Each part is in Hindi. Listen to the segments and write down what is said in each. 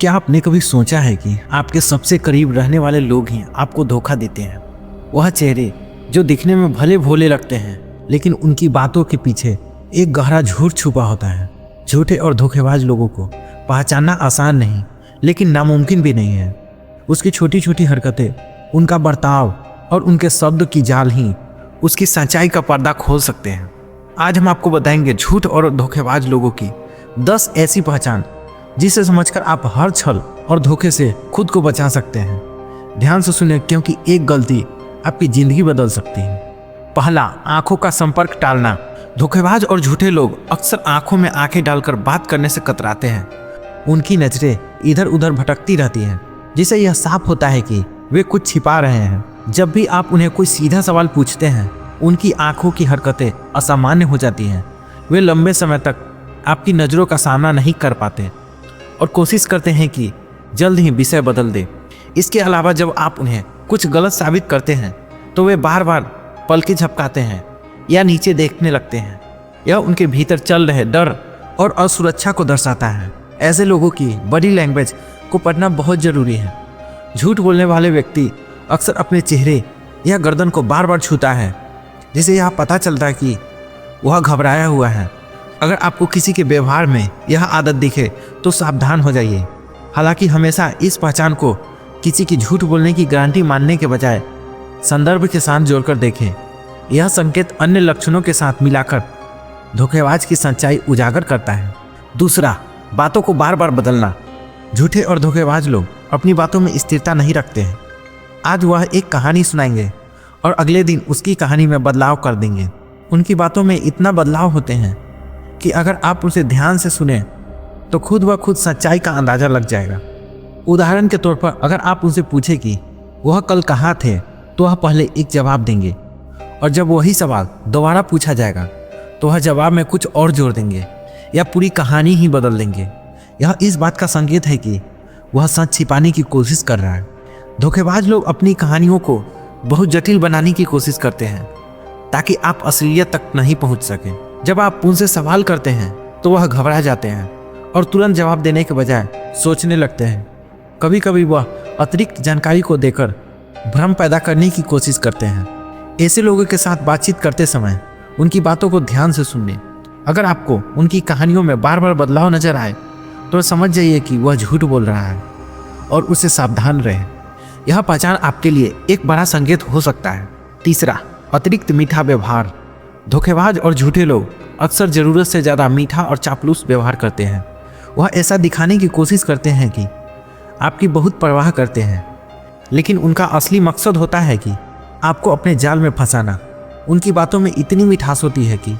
क्या आपने कभी सोचा है कि आपके सबसे करीब रहने वाले लोग ही आपको धोखा देते हैं? वह चेहरे जो दिखने में भले भोले लगते हैं, लेकिन उनकी बातों के पीछे एक गहरा झूठ छुपा होता है। झूठे और धोखेबाज लोगों को पहचानना आसान नहीं, लेकिन नामुमकिन भी नहीं है। उसकी छोटी छोटी हरकतें, उनका बर्ताव और उनके शब्द की जाल ही उसकी सच्चाई का पर्दा खोल सकते हैं। आज हम आपको बताएंगे झूठ और धोखेबाज लोगों की 10 ऐसी पहचान जिसे समझकर आप हर छल और धोखे से खुद को बचा सकते हैं। ध्यान से सुने, क्योंकि एक गलती आपकी जिंदगी बदल सकती है। पहला, आंखों का संपर्क टालना। धोखेबाज और झूठे लोग अक्सर आंखों में आंखें डालकर बात करने से कतराते हैं। उनकी नजरें इधर उधर भटकती रहती हैं, जिससे यह साफ होता है कि वे कुछ छिपा रहे हैं। जब भी आप उन्हें कोई सीधा सवाल पूछते हैं, उनकी आंखों की हरकतें असामान्य हो जाती हैं। वे लंबे समय तक आपकी नज़रों का सामना नहीं कर पाते और कोशिश करते हैं कि जल्द ही विषय बदल दे। इसके अलावा जब आप उन्हें कुछ गलत साबित करते हैं, तो वे बार बार पलकें झपकाते हैं या नीचे देखने लगते हैं। यह उनके भीतर चल रहे डर और असुरक्षा को दर्शाता है। ऐसे लोगों की बॉडी लैंग्वेज को पढ़ना बहुत ज़रूरी है। झूठ बोलने वाले व्यक्ति अक्सर अपने चेहरे या गर्दन को बार बार छूता है, जिससे यह पता चलता है कि वह घबराया हुआ है। अगर आपको किसी के व्यवहार में यह आदत दिखे तो सावधान हो जाइए। हालांकि हमेशा इस पहचान को किसी की झूठ बोलने की गारंटी मानने के बजाय संदर्भ के साथ जोड़कर देखें। यह संकेत अन्य लक्षणों के साथ मिलाकर धोखेबाज की सच्चाई उजागर करता है। दूसरा, बातों को बार बार बदलना। झूठे और धोखेबाज लोग अपनी बातों में स्थिरता नहीं रखते हैं। आज वह एक कहानी सुनाएंगे और अगले दिन उसकी कहानी में बदलाव कर देंगे। उनकी बातों में इतना बदलाव होते हैं कि अगर आप उसे ध्यान से सुने तो खुद ब खुद सच्चाई का अंदाज़ा लग जाएगा। उदाहरण के तौर पर अगर आप उनसे पूछे कि वह कल कहाँ थे, तो वह पहले एक जवाब देंगे, और जब वही सवाल दोबारा पूछा जाएगा तो वह जवाब में कुछ और जोड़ देंगे या पूरी कहानी ही बदल देंगे। यह इस बात का संकेत है कि वह सच छिपाने की कोशिश कर रहा है। धोखेबाज लोग अपनी कहानियों को बहुत जटिल बनाने की कोशिश करते हैं ताकि आप असलियत तक नहीं पहुंच सकें। जब आप उनसे सवाल करते हैं तो वह घबरा जाते हैं और तुरंत जवाब देने के बजाय सोचने लगते हैं। कभी कभी वह अतिरिक्त जानकारी को देकर भ्रम पैदा करने की कोशिश करते हैं। ऐसे लोगों के साथ बातचीत करते समय उनकी बातों को ध्यान से सुनिए। अगर आपको उनकी कहानियों में बार बार बदलाव नजर आए तो समझ जाइए कि वह झूठ बोल रहा है और उससे सावधान रहें। यह पहचान आपके लिए एक बड़ा संकेत हो सकता है। तीसरा, अतिरिक्त मीठा व्यवहार। धोखेबाज और झूठे लोग अक्सर ज़रूरत से ज़्यादा मीठा और चापलूस व्यवहार करते हैं। वह ऐसा दिखाने की कोशिश करते हैं कि आपकी बहुत परवाह करते हैं, लेकिन उनका असली मकसद होता है कि आपको अपने जाल में फंसाना। उनकी बातों में इतनी मिठास होती है कि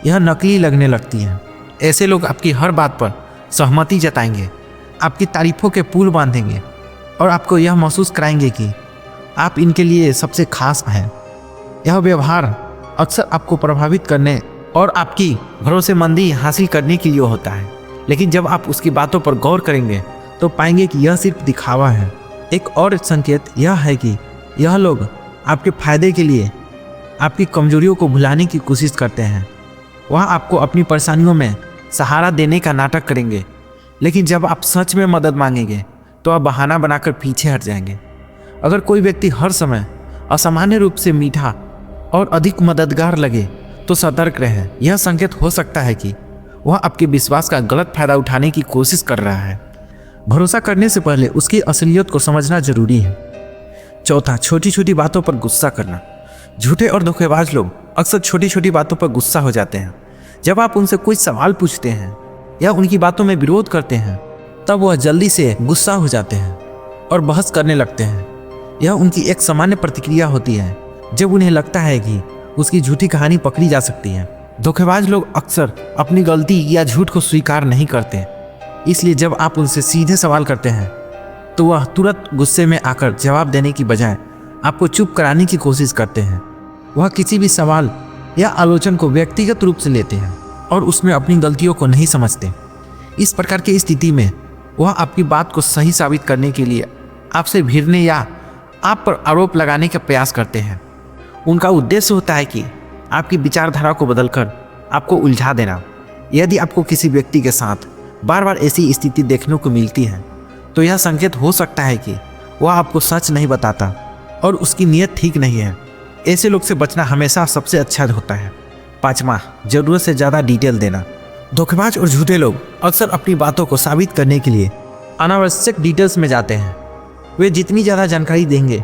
यह नकली लगने लगती है। ऐसे लोग आपकी हर बात पर सहमति जताएंगे, आपकी तारीफों के पुल बांधेंगे और आपको यह महसूस कराएंगे कि आप इनके लिए सबसे खास हैं। यह व्यवहार अक्सर आपको प्रभावित करने और आपकी भरोसेमंदी हासिल करने के लिए होता है, लेकिन जब आप उसकी बातों पर गौर करेंगे तो पाएंगे कि यह सिर्फ दिखावा है। एक और संकेत यह है कि यह लोग आपके फायदे के लिए आपकी कमजोरियों को भुलाने की कोशिश करते हैं। वह आपको अपनी परेशानियों में सहारा देने का नाटक करेंगे, लेकिन जब आप सच में मदद मांगेंगे तो आप बहाना बनाकर पीछे हट जाएंगे। अगर कोई व्यक्ति हर समय असामान्य रूप से मीठा और अधिक मददगार लगे तो सतर्क रहें। यह संकेत हो सकता है कि वह आपके विश्वास का गलत फायदा उठाने की कोशिश कर रहा है। भरोसा करने से पहले उसकी असलियत को समझना जरूरी है। चौथा, छोटी छोटी बातों पर गुस्सा करना। झूठे और धोखेबाज लोग अक्सर छोटी छोटी बातों पर गुस्सा हो जाते हैं। जब आप उनसे कोई सवाल पूछते हैं या उनकी बातों में विरोध करते हैं, तब वह जल्दी से गुस्सा हो जाते हैं और बहस करने लगते हैं। यह उनकी एक सामान्य प्रतिक्रिया होती है जब उन्हें लगता है कि उसकी झूठी कहानी पकड़ी जा सकती है। धोखेबाज लोग अक्सर अपनी गलती या झूठ को स्वीकार नहीं करते, इसलिए जब आप उनसे सीधे सवाल करते हैं तो वह तुरंत गुस्से में आकर जवाब देने की बजाय आपको चुप कराने की कोशिश करते हैं। वह किसी भी सवाल या आलोचना को व्यक्तिगत रूप से लेते हैं और उसमें अपनी गलतियों को नहीं समझते। इस प्रकार की स्थिति में वह आपकी बात को सही साबित करने के लिए आपसे भिड़ने या आप पर आरोप लगाने का प्रयास करते हैं। उनका उद्देश्य होता है कि आपकी विचारधारा को बदलकर आपको उलझा देना। यदि आपको किसी व्यक्ति के साथ बार बार ऐसी स्थिति देखने को मिलती है तो यह संकेत हो सकता है कि वह आपको सच नहीं बताता और उसकी नीयत ठीक नहीं है। ऐसे लोग से बचना हमेशा सबसे अच्छा होता है। 5वां, जरूरत से ज़्यादा डिटेल देना। धोखेबाज और झूठे लोग अक्सर अपनी बातों को साबित करने के लिए अनावश्यक डिटेल्स में जाते हैं। वे जितनी ज़्यादा जानकारी देंगे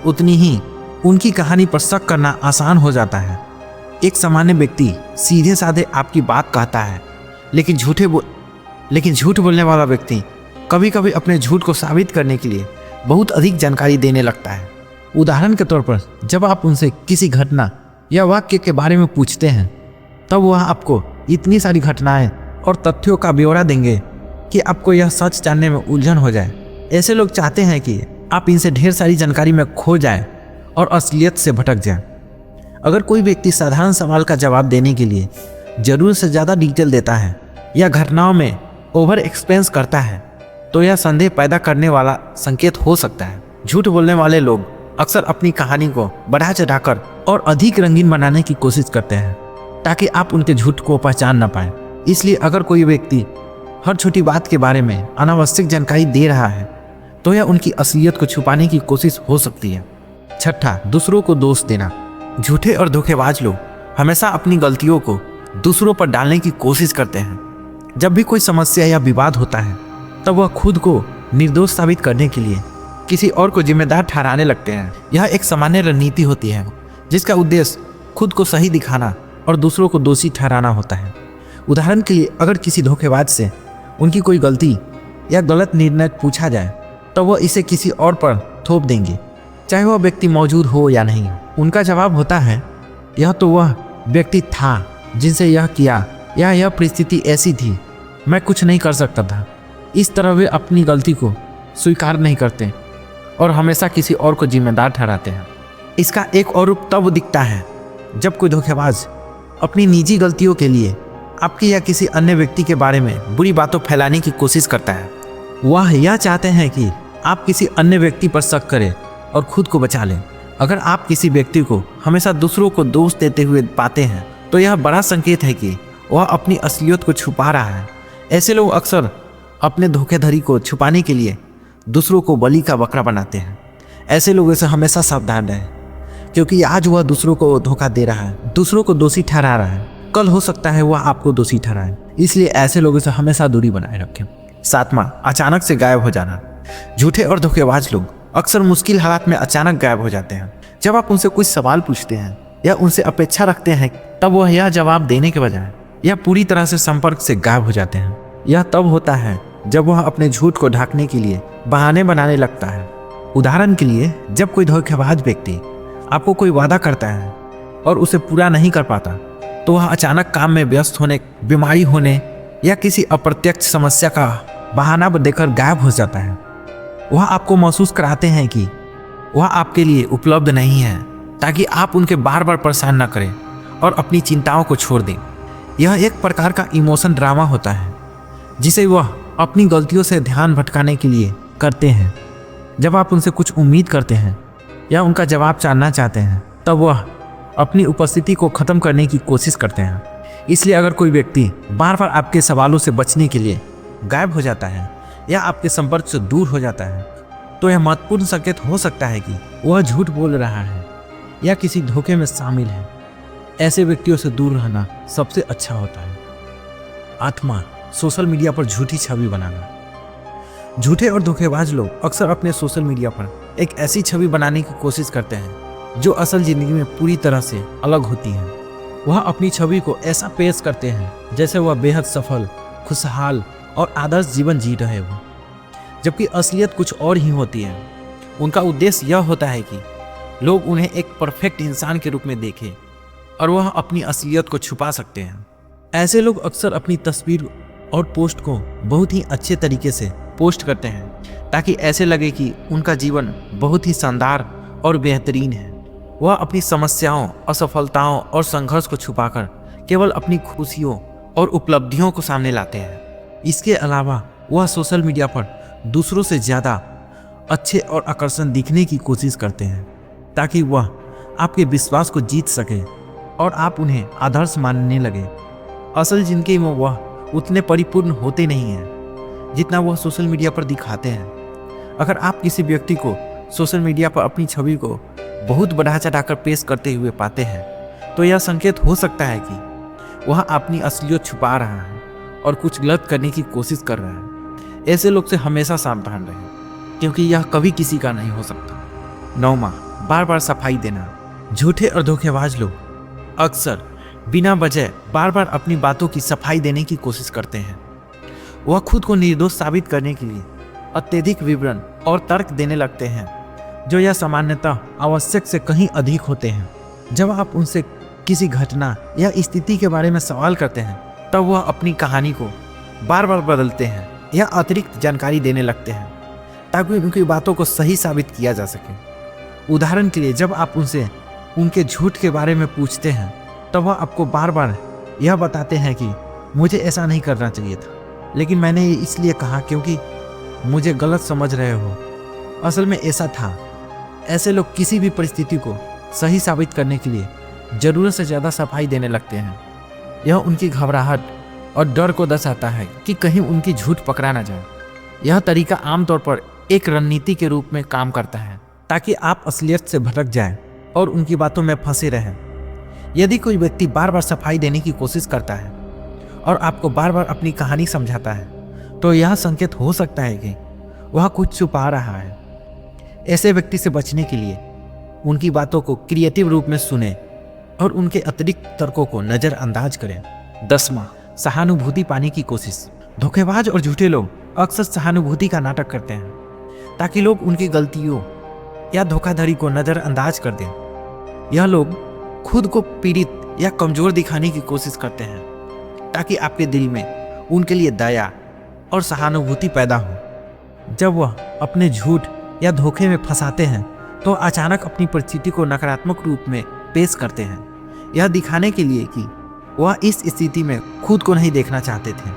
उतनी ही उनकी कहानी पर शक करना आसान हो जाता है। एक सामान्य व्यक्ति सीधे साधे आपकी बात कहता है, लेकिन झूठ बोलने वाला व्यक्ति कभी कभी अपने झूठ को साबित करने के लिए बहुत अधिक जानकारी देने लगता है। उदाहरण के तौर पर, जब आप उनसे किसी घटना या वाक्य के बारे में पूछते हैं, तब वह आपको इतनी सारी घटनाएं और तथ्यों का ब्यौरा देंगे कि आपको यह सच जानने में उलझन हो जाए। ऐसे लोग चाहते हैं कि आप इनसे ढेर सारी जानकारी में खो जाएं और असलियत से भटक जाएं। अगर कोई व्यक्ति साधारण सवाल का जवाब देने के लिए जरूरत से ज़्यादा डिटेल देता है या घटनाओं में ओवर एक्सप्लेन करता है, तो यह संदेह पैदा करने वाला संकेत हो सकता है। झूठ बोलने वाले लोग अक्सर अपनी कहानी को बढ़ा चढ़ाकर और अधिक रंगीन बनाने की कोशिश करते हैं ताकि आप उनके झूठ को पहचान न पाएं। इसलिए अगर कोई व्यक्ति हर छोटी बात के बारे में अनावश्यक जानकारी दे रहा है, तो यह उनकी असलियत को छुपाने की कोशिश हो सकती है। 6, दूसरों को दोष देना। झूठे और धोखेबाज लोग हमेशा अपनी गलतियों को दूसरों पर डालने की कोशिश करते हैं। जब भी कोई समस्या या विवाद होता है, तब वह खुद को निर्दोष साबित करने के लिए किसी और को जिम्मेदार ठहराने लगते हैं। यह एक सामान्य रणनीति होती है जिसका उद्देश्य खुद को सही दिखाना और दूसरों को दोषी ठहराना होता है। उदाहरण के लिए, अगर किसी धोखेबाज से उनकी कोई गलती या गलत निर्णय पूछा जाए, तो वह इसे किसी और पर थोप देंगे, चाहे वह व्यक्ति मौजूद हो या नहीं। उनका जवाब होता है, यह तो वह व्यक्ति था जिनसे यह किया, या यह परिस्थिति ऐसी थी, मैं कुछ नहीं कर सकता था। इस तरह वे अपनी गलती को स्वीकार नहीं करते और हमेशा किसी और को जिम्मेदार ठहराते हैं। इसका एक और रूप तब दिखता है जब कोई धोखेबाज अपनी निजी गलतियों के लिए आपकी या किसी अन्य व्यक्ति के बारे में बुरी बातों फैलाने की कोशिश करता है। वह यह चाहते हैं कि आप किसी अन्य व्यक्ति पर शक करें और खुद को बचा लें। अगर आप किसी व्यक्ति को हमेशा दूसरों को दोष देते हुए पाते हैं, तो यह बड़ा संकेत है कि वह अपनी असलियत को छुपा रहा है। ऐसे लोग अक्सर अपने धोखेधड़ी को छुपाने के लिए दूसरों को बलि का बकरा बनाते हैं। ऐसे लोगों से हमेशा सावधान रहें, क्योंकि आज वह दूसरों को धोखा दे रहा है, दूसरों को दोषी ठहरा रहा है। कल हो सकता है वह आपको दोषी ठहराए, इसलिए ऐसे लोगों से हमेशा दूरी बनाए रखें। 7वां, अचानक से गायब हो जाना। झूठे और धोखेबाज लोग अक्सर मुश्किल हालात में अचानक गायब हो जाते हैं। जब आप उनसे कुछ सवाल पूछते हैं या उनसे अपेक्षा रखते हैं, तब वह यह जवाब देने के बजाय या पूरी तरह से संपर्क से गायब हो जाते हैं। यह तब होता है जब वह अपने झूठ को ढकने के लिए बहाने बनाने लगता है। उदाहरण के लिए, जब कोई धोखेबाज व्यक्ति आपको कोई वादा करता है और उसे पूरा नहीं कर पाता, तो वह अचानक काम में व्यस्त होने, बीमारी होने या किसी अप्रत्यक्ष समस्या का बहाना देकर गायब हो जाता है। वह आपको महसूस कराते हैं कि वह आपके लिए उपलब्ध नहीं है, ताकि आप उनके बार बार परेशान न करें और अपनी चिंताओं को छोड़ दें। यह एक प्रकार का इमोशन ड्रामा होता है जिसे वह अपनी गलतियों से ध्यान भटकाने के लिए करते हैं। जब आप उनसे कुछ उम्मीद करते हैं या उनका जवाब जानना चाहते हैं, तब वह अपनी उपस्थिति को ख़त्म करने की कोशिश करते हैं। इसलिए अगर कोई व्यक्ति बार बार आपके सवालों से बचने के लिए गायब हो जाता है या आपके संपर्क से दूर हो जाता है, तो यह महत्वपूर्ण संकेत हो सकता है कि वह झूठ बोल रहा है या किसी धोखे में शामिल है। ऐसे व्यक्तियों से दूर रहना सबसे अच्छा होता है। 8वां, सोशल मीडिया पर झूठी छवि बनाना। झूठे और धोखेबाज लोग अक्सर अपने सोशल मीडिया पर एक ऐसी छवि बनाने की कोशिश करते हैं जो असल जिंदगी में पूरी तरह से अलग होती है। वह अपनी छवि को ऐसा पेश करते हैं जैसे वह बेहद सफल, खुशहाल और आदर्श जीवन जी रहे हो, जबकि असलियत कुछ और ही होती है। उनका उद्देश्य यह होता है कि लोग उन्हें एक परफेक्ट इंसान के रूप में देखें और वह अपनी असलियत को छुपा सकते हैं। ऐसे लोग अक्सर अपनी तस्वीर और पोस्ट को बहुत ही अच्छे तरीके से पोस्ट करते हैं ताकि ऐसे लगे कि उनका जीवन बहुत ही शानदार और बेहतरीन है। वह अपनी समस्याओं, असफलताओं और संघर्ष को छुपाकर केवल अपनी खुशियों और उपलब्धियों को सामने लाते हैं। इसके अलावा वह सोशल मीडिया पर दूसरों से ज़्यादा अच्छे और आकर्षण दिखने की कोशिश करते हैं ताकि वह आपके विश्वास को जीत सके और आप उन्हें आदर्श मानने लगे। असल जिंदगी में वह उतने परिपूर्ण होते नहीं हैं जितना वह सोशल मीडिया पर दिखाते हैं। अगर आप किसी व्यक्ति को सोशल मीडिया पर अपनी छवि को बहुत बढ़ा चढ़ाकर पेश करते हुए पाते हैं तो यह संकेत हो सकता है कि वह अपनी असलियत छुपा रहा है और कुछ गलत करने की कोशिश कर रहा है। ऐसे लोग से हमेशा सावधान रहें, क्योंकि यह कभी किसी का नहीं हो सकता। 9वां, बार बार सफाई देना। झूठे और धोखेबाज लोग अक्सर बिना वजह बार बार अपनी बातों की सफाई देने की कोशिश करते हैं। वह खुद को निर्दोष साबित करने के लिए अत्यधिक विवरण और तर्क देने लगते हैं, जो यह सामान्यतः आवश्यक से कहीं अधिक होते हैं। जब आप उनसे किसी घटना या स्थिति के बारे में सवाल करते हैं तब वह अपनी कहानी को बार बार बदलते हैं या अतिरिक्त जानकारी देने लगते हैं ताकि उनकी बातों को सही साबित किया जा सके। उदाहरण के लिए, जब आप उनसे उनके झूठ के बारे में पूछते हैं तब वह आपको बार बार यह बताते हैं कि मुझे ऐसा नहीं करना चाहिए था, लेकिन मैंने ये इसलिए कहा क्योंकि मुझे गलत समझ रहे हो, असल में ऐसा था। ऐसे लोग किसी भी परिस्थिति को सही साबित करने के लिए जरूरत से ज़्यादा सफाई देने लगते हैं। यह उनकी घबराहट और डर को दर्शाता है कि कहीं उनकी झूठ पकड़ा ना जाए। यह तरीका आमतौर पर एक रणनीति के रूप में काम करता है ताकि आप असलियत से भटक जाएं और उनकी बातों में फंसे रहें। यदि कोई व्यक्ति बार बार सफाई देने की कोशिश करता है और आपको बार बार अपनी कहानी समझाता है तो यह संकेत हो सकता है कि वह कुछ छुपा रहा है। ऐसे व्यक्ति से बचने के लिए उनकी बातों को क्रिएटिव रूप में सुने और उनके अतिरिक्त तर्कों को नज़रअंदाज करें। 10वां, सहानुभूति पाने की कोशिश। धोखेबाज और झूठे लोग अक्सर सहानुभूति का नाटक करते हैं ताकि लोग उनकी गलतियों या धोखाधड़ी को नज़रअंदाज कर दें। यह लोग खुद को पीड़ित या कमज़ोर दिखाने की कोशिश करते हैं ताकि आपके दिल में उनके लिए दया और सहानुभूति पैदा हो। जब वह अपने झूठ या धोखे में फंसाते हैं तो अचानक अपनी परिस्थिति को नकारात्मक रूप में पेश करते हैं, यह दिखाने के लिए कि वह इस स्थिति में खुद को नहीं देखना चाहते थे।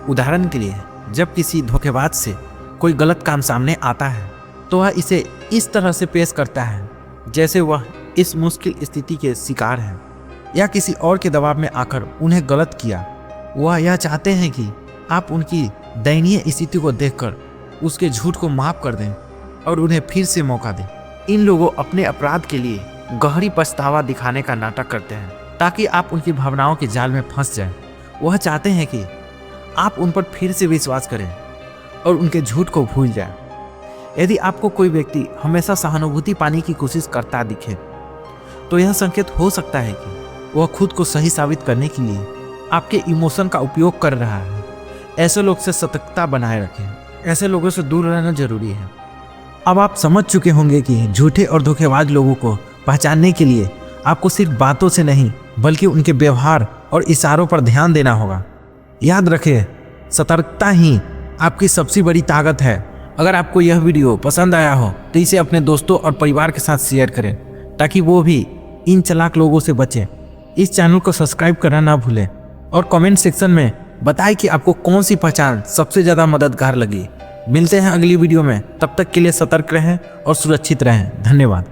उदाहरण के लिए जब किसी धोखेबाज से कोई गलत काम सामने आता है तो वह इसे इस तरह से पेश करता है जैसे वह इस मुश्किल स्थिति के शिकार है या किसी और के दबाव में आकर उन्हें गलत किया। वह यह चाहते हैं कि आप उनकी दयनीय स्थिति को देखकर उसके झूठ को माफ कर दें और उन्हें फिर से मौका दें। इन लोगों अपने अपराध के लिए गहरी पछतावा दिखाने का नाटक करते हैं ताकि आप उनकी भावनाओं के जाल में फंस जाएं। वह चाहते हैं कि आप उन पर फिर से विश्वास करें और उनके झूठ को भूल जाएं। यदि आपको कोई व्यक्ति हमेशा सहानुभूति पाने की कोशिश करता दिखे तो यह संकेत हो सकता है कि वह खुद को सही साबित करने के लिए आपके इमोशन का उपयोग कर रहा है। ऐसे लोग से सतर्कता बनाए रखें। ऐसे लोगों से दूर रहना जरूरी है। अब आप समझ चुके होंगे कि झूठे और धोखेबाज लोगों को पहचानने के लिए आपको सिर्फ बातों से नहीं बल्कि उनके व्यवहार और इशारों पर ध्यान देना होगा। याद रखें, सतर्कता ही आपकी सबसे बड़ी ताकत है। अगर आपको यह वीडियो पसंद आया हो तो इसे अपने दोस्तों और परिवार के साथ शेयर करें ताकि वो भी इन चालाक लोगों से बचें। इस चैनल को सब्सक्राइब करना ना भूलें और कमेंट सेक्शन में बताएं कि आपको कौन सी पहचान सबसे ज़्यादा मददगार लगी। मिलते हैं अगली वीडियो में, तब तक के लिए सतर्क रहें और सुरक्षित रहें। धन्यवाद।